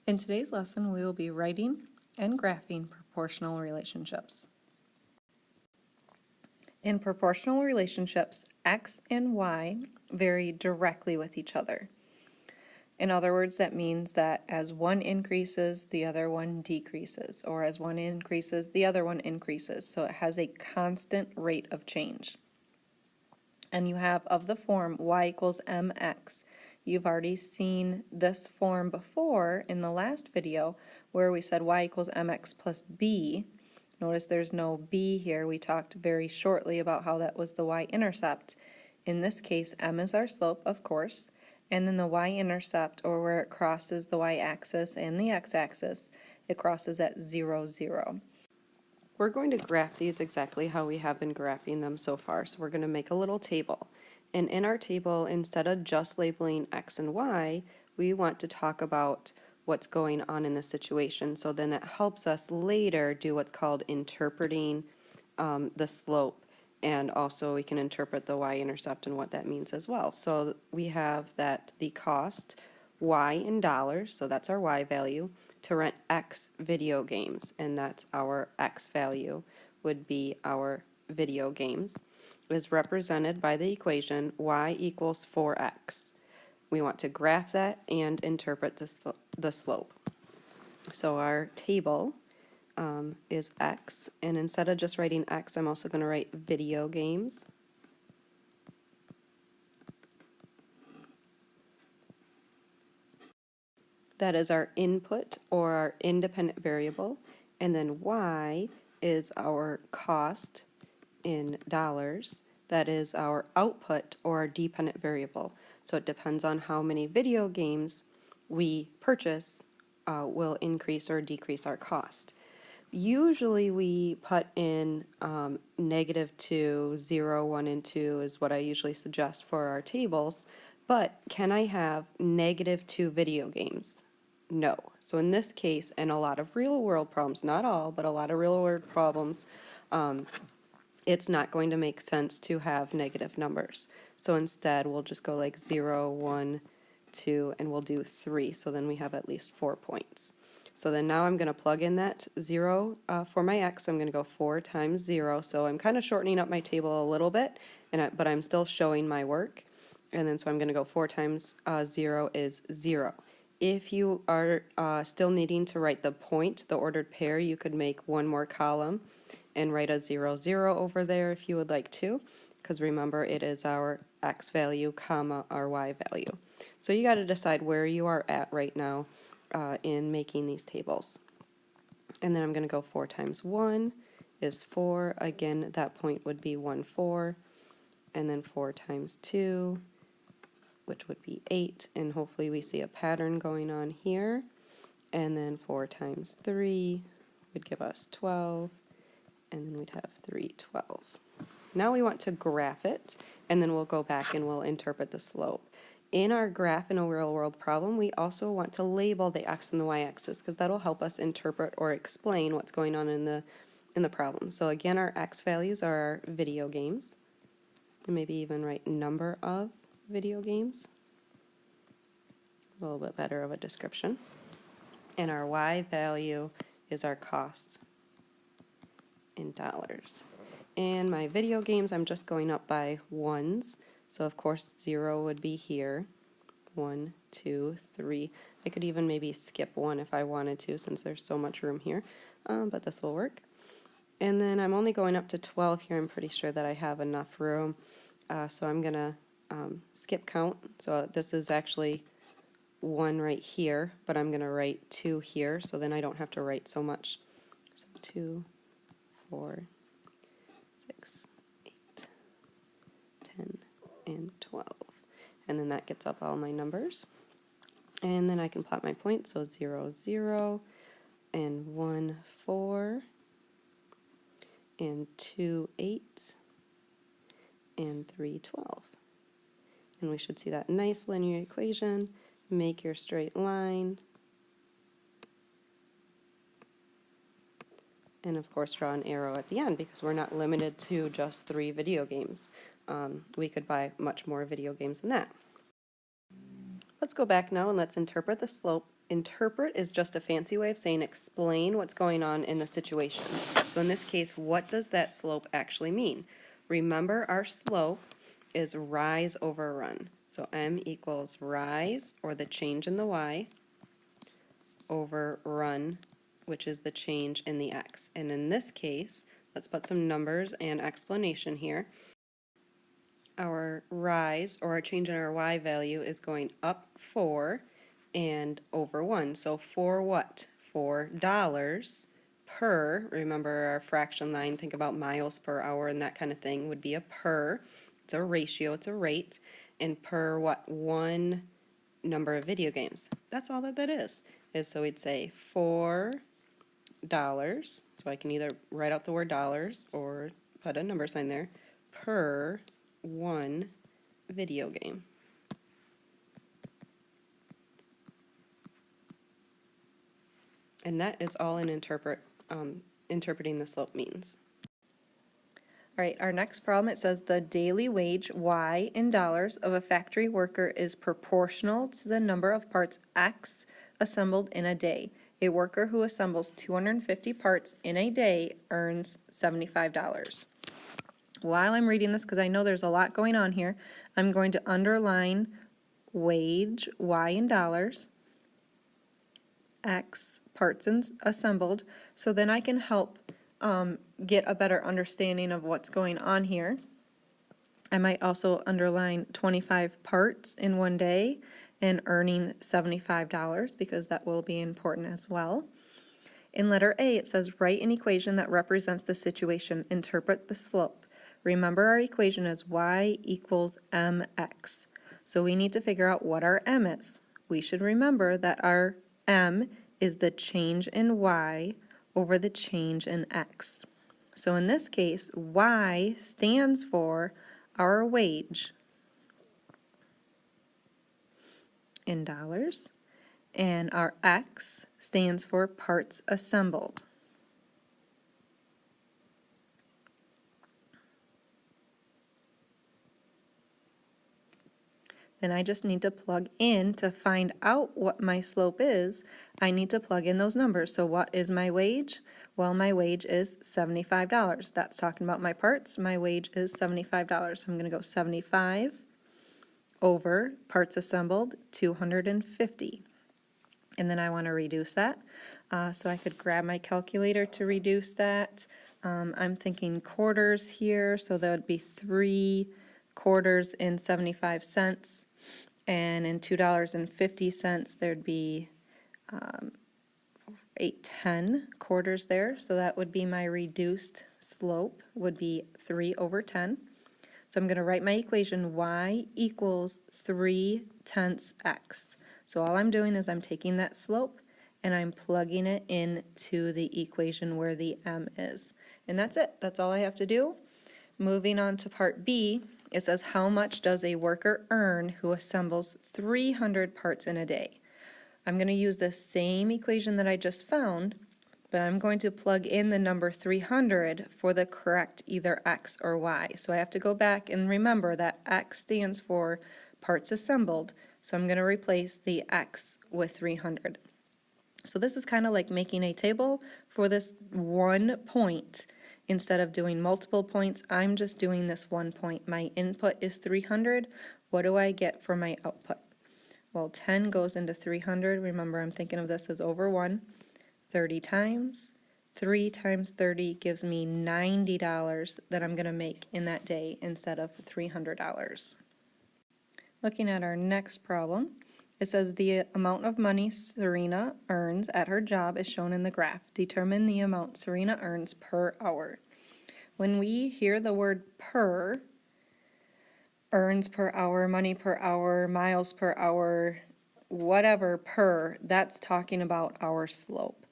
In today's lesson, we will be writing and graphing proportional relationships. In proportional relationships, x and y vary directly with each other. In other words, that means that as one increases, the other one decreases, or as one increases, the other one increases. So it has a constant rate of change. And you have of the form y equals mx. You've already seen this form before in the last video where we said y equals mx plus b. Notice there's no b here. We talked very shortly about how that was the y-intercept. In this case, m is our slope, of course, and then the y-intercept, or where it crosses the y-axis and the x-axis, it crosses at 0, 0. We're going to graph these exactly how we have been graphing them so far. So we're going to make a little table. And in our table, instead of just labeling x and y, we want to talk about what's going on in the situation. So then it helps us later do what's called interpreting the slope. And also we can interpret the y-intercept and what that means as well. So we have that the cost, y in dollars, so that's our y value, to rent X video games, and that's our X value would be our video games, is represented by the equation y equals 4x. We want to graph that and interpret the slope. So our table is X, and instead of just writing X, I'm also going to write video games. That is our input or our independent variable, and then y is our cost in dollars. That is our output or our dependent variable. So it depends on how many video games we purchase will increase or decrease our cost. Usually we put in -2, 0, 1, and 2 is what I usually suggest for our tables, but can I have -2 video games? No. So in this case, and a lot of real world problems, not all, but a lot of real world problems, it's not going to make sense to have negative numbers. So instead, we'll just go like 0, 1, 2, and we'll do 3. So then we have at least 4 points. So then now I'm going to plug in that 0 for my x. So I'm going to go 4 times 0. So I'm kind of shortening up my table a little bit, but I'm still showing my work. And then so I'm going to go 4 times 0 is 0. If you are still needing to write the point, the ordered pair, you could make one more column and write a 0, 0 over there if you would like to, because remember it is our x value comma our y value. So you got to decide where you are at right now in making these tables. And then I'm going to go 4 times 1 is 4. Again, that point would be 1, 4. And then 4 times 2, which would be 8. And hopefully we see a pattern going on here. And then 4 times 3 would give us 12. And then we'd have 3, 12. Now we want to graph it, and then we'll go back and we'll interpret the slope. In our graph in a real world problem, we also want to label the x and the y-axis because that'll help us interpret or explain what's going on in the problem. So again, our x values are our video games. And maybe even write number of video games. A little bit better of a description. And our y value is our cost in dollars. And my video games, I'm just going up by ones. So of course 0 would be here. 1, 2, 3. I could even maybe skip 1 if I wanted to since there's so much room here, but this will work. And then I'm only going up to 12 here. I'm pretty sure that I have enough room. So I'm going to skip count. So this is actually 1 right here, but I'm going to write 2 here, so then I don't have to write so much. So 2, 4, 6, 8, 10, and 12. And then that gets up all my numbers. And then I can plot my points, so 0, 0, and 1, 4, and 2, 8, and 3, 12. And we should see that nice linear equation. Make your straight line. And of course draw an arrow at the end because we're not limited to just 3 video games. We could buy much more video games than that. Let's go back now and let's interpret the slope Interpret is just a fancy way of saying explain what's going on in the situation. So in this case, what does that slope actually mean? Remember, our slope is rise over run. So m equals rise, or the change in the y, over run, which is the change in the x. And in this case, let's put some numbers and explanation here. Our rise, or our change in our y value, is going up 4 and over 1. So for what? $4 per, remember our fraction line, think about miles per hour and that kind of thing, would be a per. It's a ratio, it's a rate. And per what? One number of video games. That's all that is. So we'd say $4. So I can either write out the word dollars or put a number sign there, per one video game. And that is all in interpreting the slope means. All right, our next problem, it says the daily wage, Y, in dollars of a factory worker is proportional to the number of parts X assembled in a day. A worker who assembles 250 parts in a day earns $75. While I'm reading this, because I know there's a lot going on here, I'm going to underline wage, Y, in dollars, X parts assembled, so then I can help get a better understanding of what's going on here. I might also underline 25 parts in one day and earning $75 because that will be important as well. In letter A, it says write an equation that represents the situation. Interpret the slope. Remember, our equation is y equals mx. So we need to figure out what our m is. We should remember that our m is the change in y over the change in x. So in this case, y stands for our wage in dollars, and our x stands for parts assembled. Then I just need to plug in to find out what my slope is. I need to plug in those numbers. So what is my wage? Well, my wage is $75. That's talking about my parts. My wage is $75. So I'm going to go 75 over parts assembled, 250. And then I want to reduce that. So I could grab my calculator to reduce that. I'm thinking quarters here, so that would be 3 quarters in 75 cents. And in $2.50, there'd be 10 quarters there. So that would be my reduced slope, would be 3 over 10. So I'm going to write my equation, y equals 3/10 x. So all I'm doing is I'm taking that slope and I'm plugging it into the equation where the m is. And that's it. That's all I have to do. Moving on to part B, it says how much does a worker earn who assembles 300 parts in a day? I'm going to use the same equation that I just found, but I'm going to plug in the number 300 for the correct either x or y. So I have to go back and remember that x stands for parts assembled, so I'm going to replace the x with 300. So this is kind of like making a table for this one point. Instead of doing multiple points, I'm just doing this one point. My input is 300. What do I get for my output? Well, 10 goes into 300. Remember, I'm thinking of this as over 1. 30 times. 3 times 30 gives me $90 that I'm going to make in that day instead of $300. Looking at our next problem, it says the amount of money Serena earns at her job is shown in the graph. Determine the amount Serena earns per hour. When we hear the word per, earns per hour, money per hour, miles per hour, whatever per, that's talking about our slope.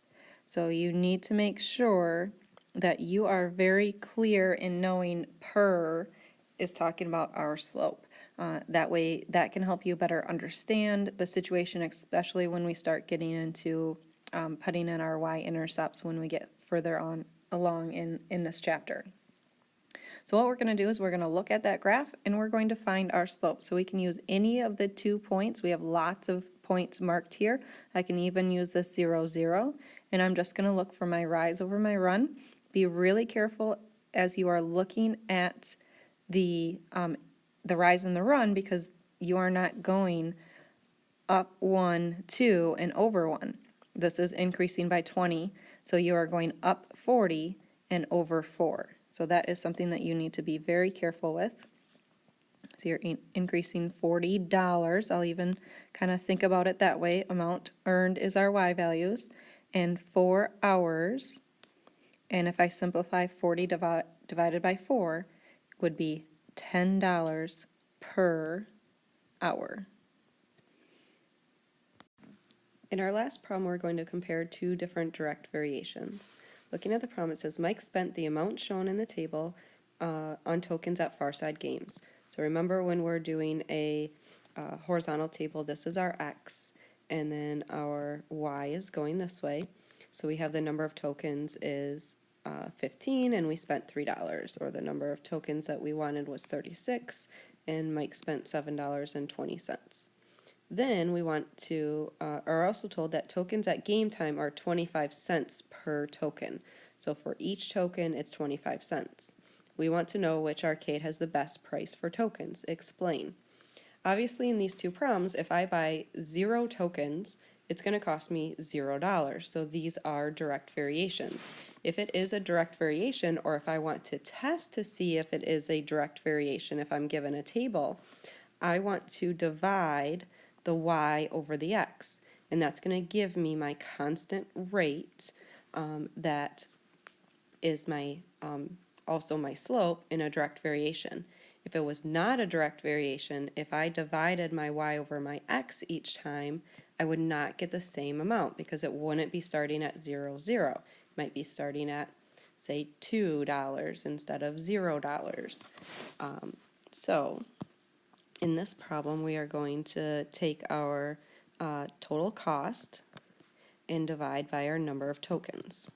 So you need to make sure that you are very clear in knowing per is talking about our slope. That way, that can help you better understand the situation, especially when we start getting into putting in our y-intercepts when we get further on along in this chapter. So what we're going to do is we're going to look at that graph and we're going to find our slope. So we can use any of the 2 points. We have lots of points marked here. I can even use this 0, 0, and I'm just going to look for my rise over my run. Be really careful as you are looking at the rise and the run, because you are not going up 1, 2, and over 1. This is increasing by 20, so you are going up 40 and over 4. So that is something that you need to be very careful with. So you're increasing $40. I'll even kind of think about it that way. Amount earned is our Y values, and 4 hours. And if I simplify 40 divided by 4, would be $10 per hour. In our last problem, we're going to compare two different direct variations. Looking at the problem, it says Mike spent the amount shown in the table on tokens at Farside Games. So remember, when we're doing a horizontal table, this is our X, and then our Y is going this way. So we have the number of tokens is 15, and we spent $3, or the number of tokens that we wanted was 36, and Mike spent $7.20. Then we want to, are also told that tokens at game time are 25 cents per token. So for each token, it's 25 cents. We want to know which arcade has the best price for tokens. Explain. Obviously, in these two problems, if I buy 0 tokens, it's going to cost me $0. So these are direct variations. If it is a direct variation, or if I want to test to see if it is a direct variation, if I'm given a table, I want to divide the y over the x, and that's going to give me my constant rate that is my also my slope in a direct variation. If it was not a direct variation, if I divided my y over my x each time, I would not get the same amount, because it wouldn't be starting at 0, 0. It might be starting at, say, $2 instead of $0. So in this problem, we are going to take our total cost and divide by our number of tokens.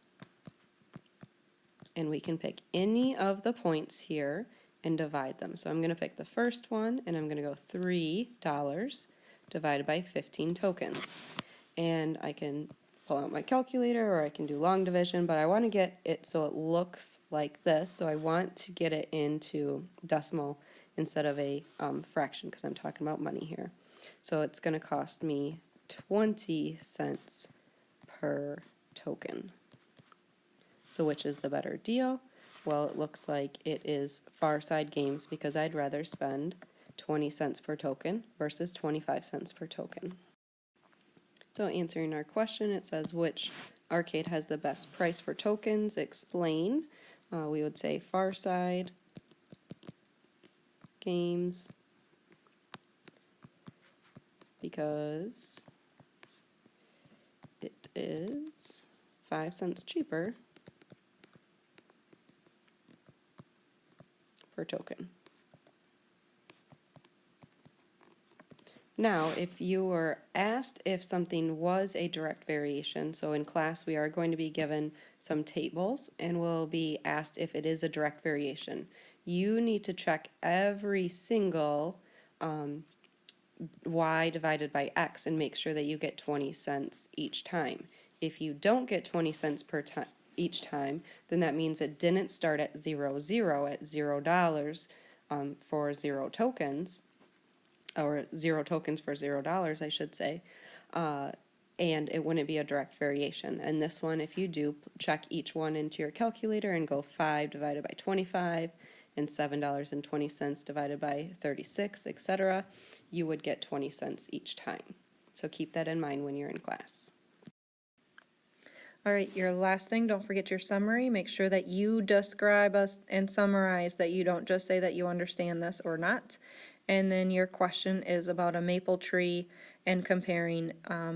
And we can pick any of the points here and divide them. So I'm going to pick the first one, and I'm going to go $3 divided by 15 tokens. And I can pull out my calculator, or I can do long division, but I want to get it so it looks like this. So I want to get it into decimal instead of a fraction, because I'm talking about money here. So it's going to cost me 20 cents per token. So which is the better deal? Well, it looks like it is Farside Games, because I'd rather spend 20 cents per token versus 25 cents per token. So answering our question, it says which arcade has the best price for tokens? Explain. We would say Farside Games, because it is 5 cents cheaper per token. Now, if you were asked if something was a direct variation, so in class we are going to be given some tables and we'll be asked if it is a direct variation. You need to check every single y divided by x and make sure that you get 20 cents each time. If you don't get 20 cents per time each time, then that means it didn't start at 0, 0, at $0 for 0 tokens, or 0 tokens for $0, I should say, and it wouldn't be a direct variation. And this one, if you do, check each one into your calculator and go 5 divided by 25 and $7.20 divided by 36, etc., you would get 20 cents each time. So keep that in mind when you're in class. All right, your last thing, don't forget your summary. Make sure that you describe us and summarize, that you don't just say that you understand this or not. And then your question is about a maple tree and comparing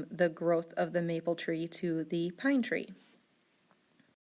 the growth of the maple tree to the pine tree.